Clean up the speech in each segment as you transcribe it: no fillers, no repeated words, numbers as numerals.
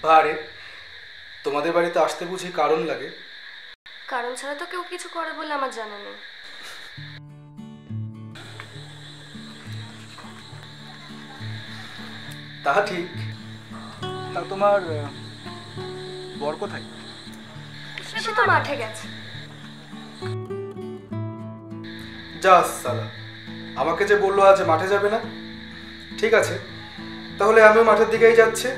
বারে তোমাদের বাড়িতে আসতে বুঝি কারণ লাগে? কারণ ছাড়া তো কেউ কিছু করে বলে আমার জানা নেই। তা ঠিক। তা তোমার বর কোথায়? সে তো মাঠে গেছে। যা সালা, আমাকে যে বললো আজ মাঠে যাবে না। ঠিক আছে, তাহলে আমিও মাঠের দিকেই যাচ্ছি।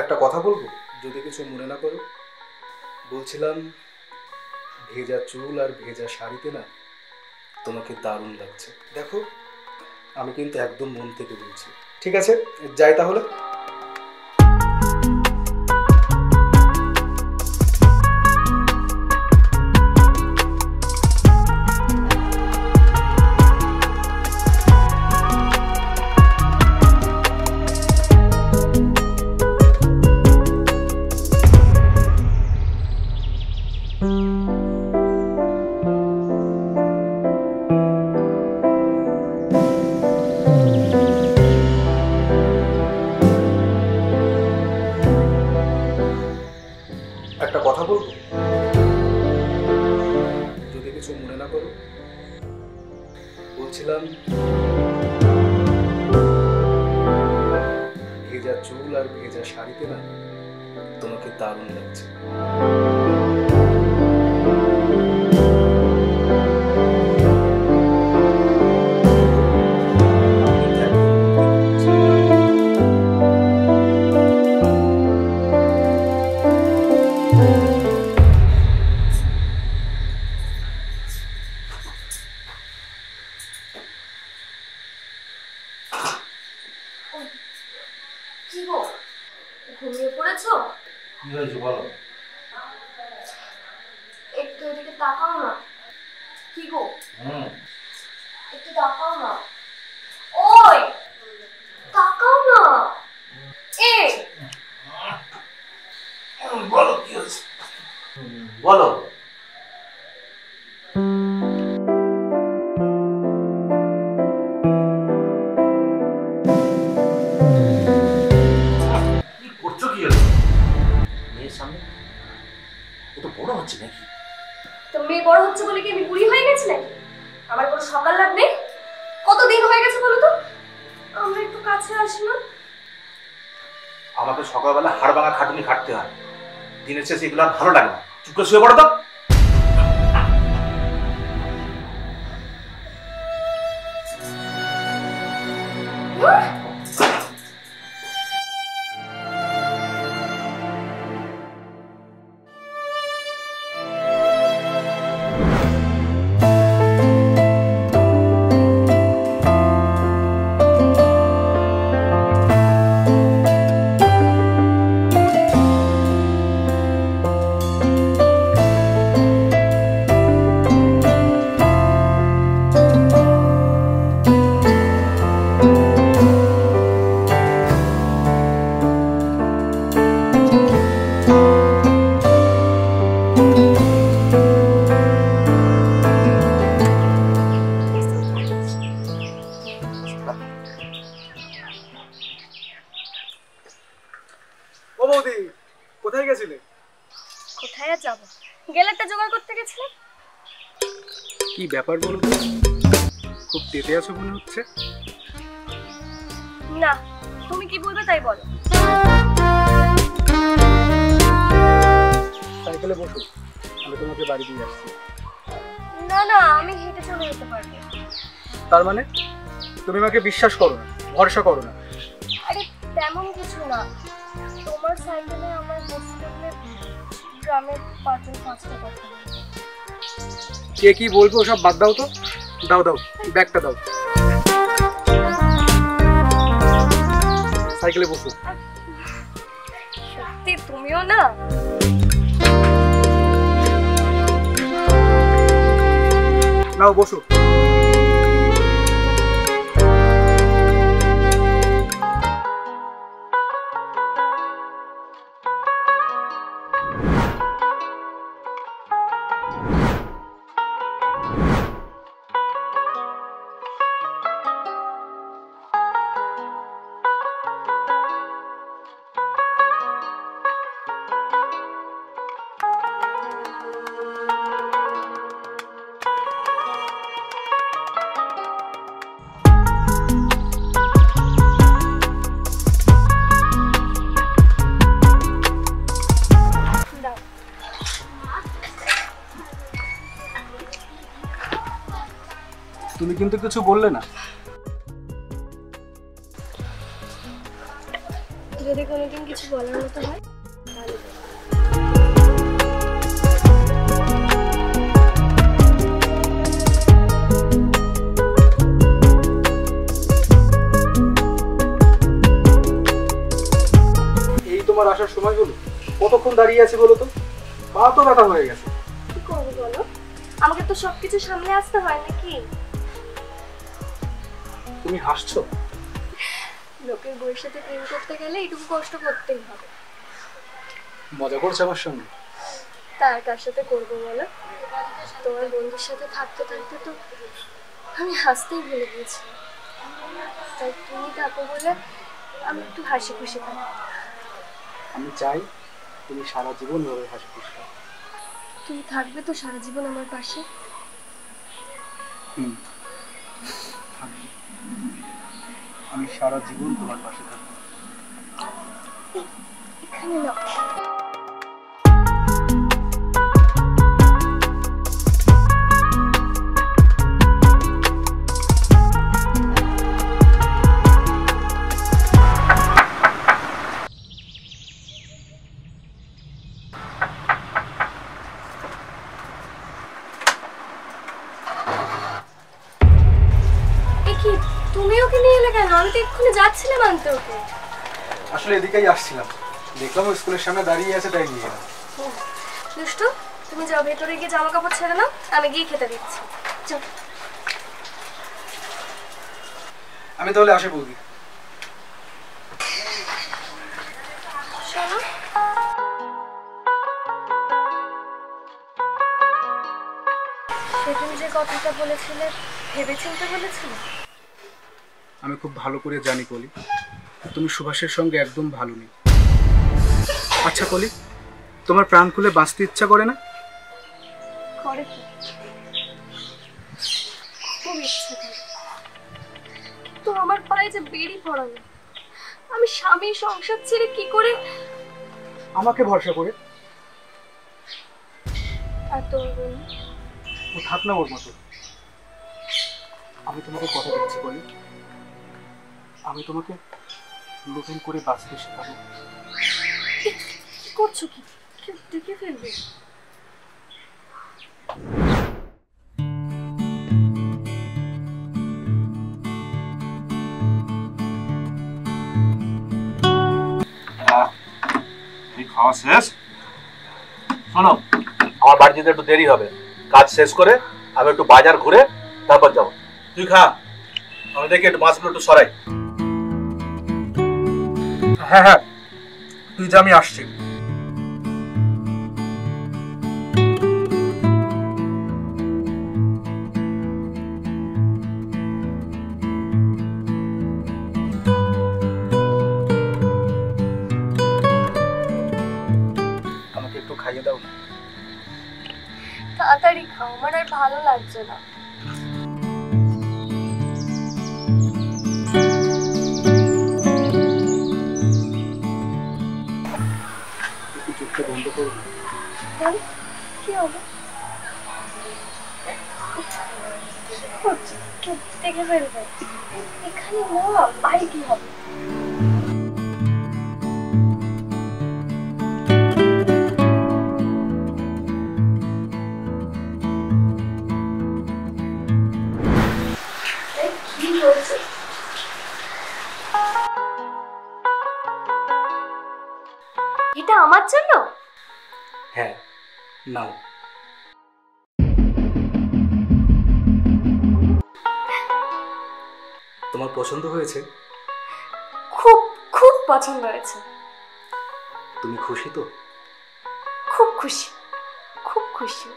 একটা কথা বলবো, যদি কিছু মনে না করো। বলছিলাম, ভেজা চুল আর ভেজা শাড়িতে না তোমাকে দারুণ লাগছে। দেখো, আমি কিন্তু একদম মন থেকে বলছি। ঠিক আছে, যাই তাহলে। একটা কথা বলবো, যদি কিছু মনে না করো। বলছিলাম, ভেজা চুল আর ভেজা শাড়িতে না তোমাকে দারুণ লাগছে। কি গো, ঘুমিয়ে পড়েছো? কি হয়েছে বলো? একটু এদিকে তাকাও না। কি গো, একটু তাকাও না। ওই তাকাও না। এই বলো কি হয়েছে, বলো। কি করছো কি হলো মেয়ের সামনে? ও তো বড় হচ্ছে নাকি? তো মেয়ে বড় হচ্ছে বলে কি আমি বুড়ি হয়ে গেছি নাকি? আমার কোনো সকাল লাগবে? কতদিন হয়ে গেছে বলো তো? আমরা একটু কাছে আসি না? আমাকে সকালবেলা হাড় ভাঙা খাটুনি খাটতে হয়, দিনের শেষে এগুলো আর ভালো লাগে না। চুপ করে শুয়ে পড়ো তো। ও বৌদি, কোথায় গেছিলে? কোথায় আর যাবো, গেলাটা জোগাড় করতে গেছিলাম। কি ব্যাপার বলো তো, খুব তেতে আছো মনে হচ্ছে। না, তুমি কি বলবে তাই বলো। সাইকেলে বসো, আমি তোমাকে বাড়ি দিয়ে আসছি। না না, আমি হেঁটে চলে যেতে পারবো। তার মানে তুমি আমাকে বিশ্বাস করো না, ভরসা করো না? আরে তেমন কিছু না, তোমার সাইকেলে আমার বসে থাকলে গ্রামের 5-5টা কথা। কে কি বলবে ওসব বাদ দাও তো। দাও দাও, ব্যাগটা দাও। সাইকেলে বসো। সত্যি তুমিও না? নাও বসো। তুমি কিন্তু কিছু বললে না। যদি কোনোদিন কিছু বলার মতো হয় তাহলে এই তোমার আসার সময় হলো, কতক্ষণ দাঁড়িয়ে আছে বলো তো? পা তো ব্যথা হয়ে গেছে। কি করবো বলো? আমাকে তো সবকিছু সামনে আসতে হয় নাকি? তুমি হাসছো? লোকের বউয়ের সাথে প্রেম করতে গেলে এইটুকু কষ্ট করতেই হবে। মজা করছো আমার সঙ্গে? তার কার সাথে করবো বলো? তোমার বন্ধুর সাথে থাকতে থাকতে তো আমি হাসতেই ভুলে গিয়েছিলাম। তাই তুমি থাকো বলে আমি একটু হাসি খুশি থাকি। আমি চাই তুমি সারা জীবন এভাবে হাসি খুশি থাকো। তুমি থাকবে তো সারা জীবন আমার পাশে? থাকবো। আমি সারা জীবন তোমার পাশে থাকবো। এখানে নাও। তুমি ওকে নিয়ে এলে কেন? আমি তো এক্ষুনি যাচ্ছিলাম আনতে ওকে। আসলে এদিকেই আসছিলাম, দেখলাম ও স্কুলের সামনে দাঁড়িয়ে আছে, তাই নিয়ে এলাম। দুষ্টু, তুমি যাও ভেতরে গিয়ে জামা কাপড় ছেড়ে নাও, আমি গিয়ে খেতে দিচ্ছি। যাও। আমি তাহলে আসি বৌদি। শোনো, সেদিন যে কথাটা বলেছিলে ভেবেচিন্তে বলেছিলে? আমি খুব ভালো করে জানি কলি, তুমি সুভাষের সঙ্গে একদম ভালো নেই। আচ্ছা কলি, তোমার প্রাণ খুলে বাঁচতে ইচ্ছা করে না? করে তো, খুব ইচ্ছে করে, কিন্তু আমার পায়ে যে বেড়ি পড়ানো। আমি স্বামী সংসার ছেড়ে কি করে? আমাকে ভরসা করে। এত ও থাক না ওর মতো। আমি তোমাকে কথা দিচ্ছি কলি, আমি তোমাকে নতুন করে বাঁচতে শেখাবো। কি করছো? কি কেউ দেখে ফেলবে? খাওয়া শেষ। শোনো, আমার বাড়ি যেতে একটু দেরি হবে, কাজ শেষ করে আমি একটু বাজার ঘুরে তারপর যাবো। তুই খা, আমি দেখি একটু মাছগুলো একটু সরাই। হ্যাঁ হ্যাঁ, তুই যা, আমি আসছি। আমাকে একটু খাইয়ে দাও না? তাড়াতাড়ি খাও, আমার আর ভালো লাগছে না। একটু চোখটা বন্ধ করবো? কি হবে? হচ্ছে কেউ দেখে ফেলবে। এখানে না, বাইরে কি হবে? কি হচ্ছে? এটা আমার জন্য? হ্যাঁ, নাও। তোমার পছন্দ হয়েছে? খুব খুব পছন্দ হয়েছে। তুমি খুশি তো? খুব খুশি, খুব খুশি।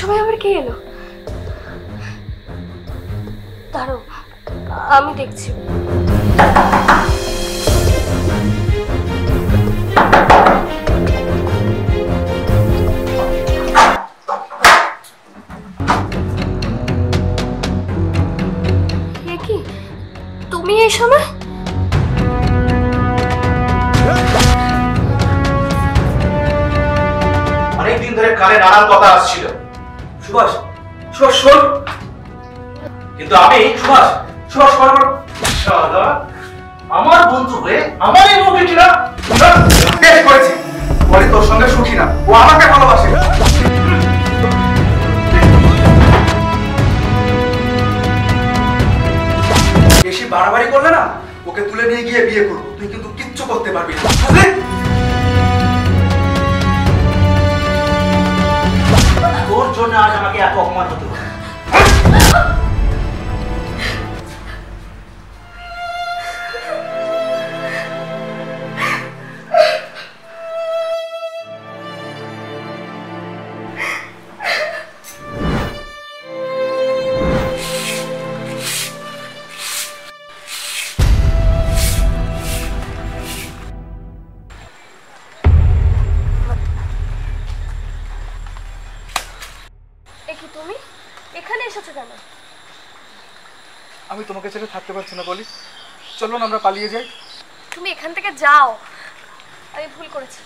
সময় আবার কে এলো? দাঁড়াও, আমি দেখছি। এ কি, তুমি এই সময়? অনেকদিন ধরে কানে নানান কথা আসছিল, সুভাষ সুভাষ শোন। কিন্তু আমি সুভাষ সুভাষ শালা, আমার বন্ধু হয়ে আমারই মুখে ছিল। বেশ করেছি, বলি তোর সঙ্গে সুখী না, ও আমাকে ভালোবাসে। বেশি বাড়াবাড়ি করলে না, ওকে তুলে নিয়ে গিয়ে বিয়ে করবো, তুই কিন্তু কিচ্ছু করতে পারবি না। তোর জন্য আজ আমাকে এত অপমান হতে হবে। কি তুমি এখানে এসেছো কেন? আমি তোমাকে ছেড়ে থাকতে পারছি না বলি, চলো না আমরা পালিয়ে যাই। তুমি এখান থেকে যাও, আমি ভুল করেছি।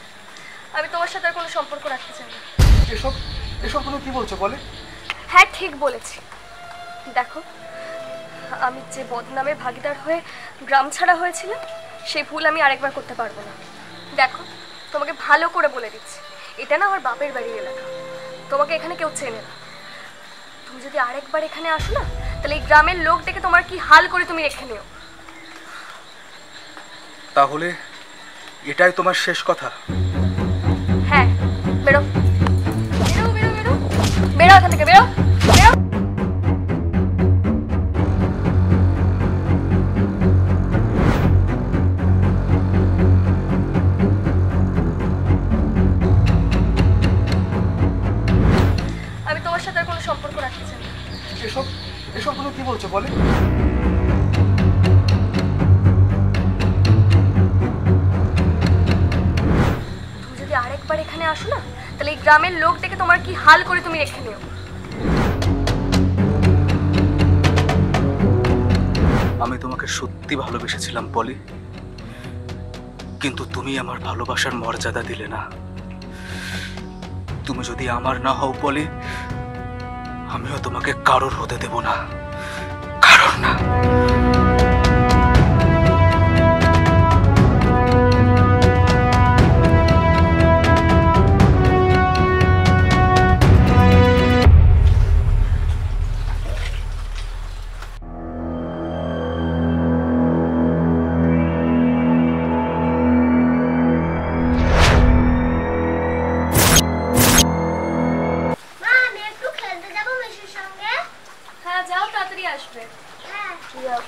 আমি তোমার সাথে আর কোনো সম্পর্ক রাখতে চাই না। এসব এসব তুমি কি বলছো বলে? হ্যাঁ ঠিক বলেছি। দেখো, আমি যে বদনামের ভাগিদার হয়ে গ্রাম ছাড়া হয়েছিলাম, সেই ভুল আমি আরেকবার করতে পারবো না। দেখো, তোমাকে ভালো করে বলে দিচ্ছি, এটা না আমার বাপের বাড়ির এলাকা, তোমাকে এখানে কেউ চেনে না। তুমি যদি আরেকবার এখানে আসো না, তাহলে এই গ্রামের লোক ডেকে তোমার কি হাল করে তুমি রেখে নিও। তাহলে এটাই তোমার শেষ কথা? হ্যাঁ, বেরো বেরো বেরো বেরো বেরো এখান থেকে, বেরো বেরো। আমি তোমার সাথে আর কোনো সম্পর্ক রাখতে চাই না। এসব এসব তুমি কি বলছো বলে? তুমি যদি আরেকবার এখানে আসো না, তাহলে এই গ্রামের লোক ডেকে তোমার কি হাল করে তুমি রেখে নিও। আমি তোমাকে সত্যি ভালোবেসেছিলাম পলি, কিন্তু তুমি আমার ভালোবাসার মর্যাদা দিলে না। তুমি যদি আমার না হও পলি, আমিও তোমাকে কারোর হতে দেব না, কারোর না। হ্যাঁ যাও, তাড়াতাড়ি আসবে। হ্যাঁ যাও।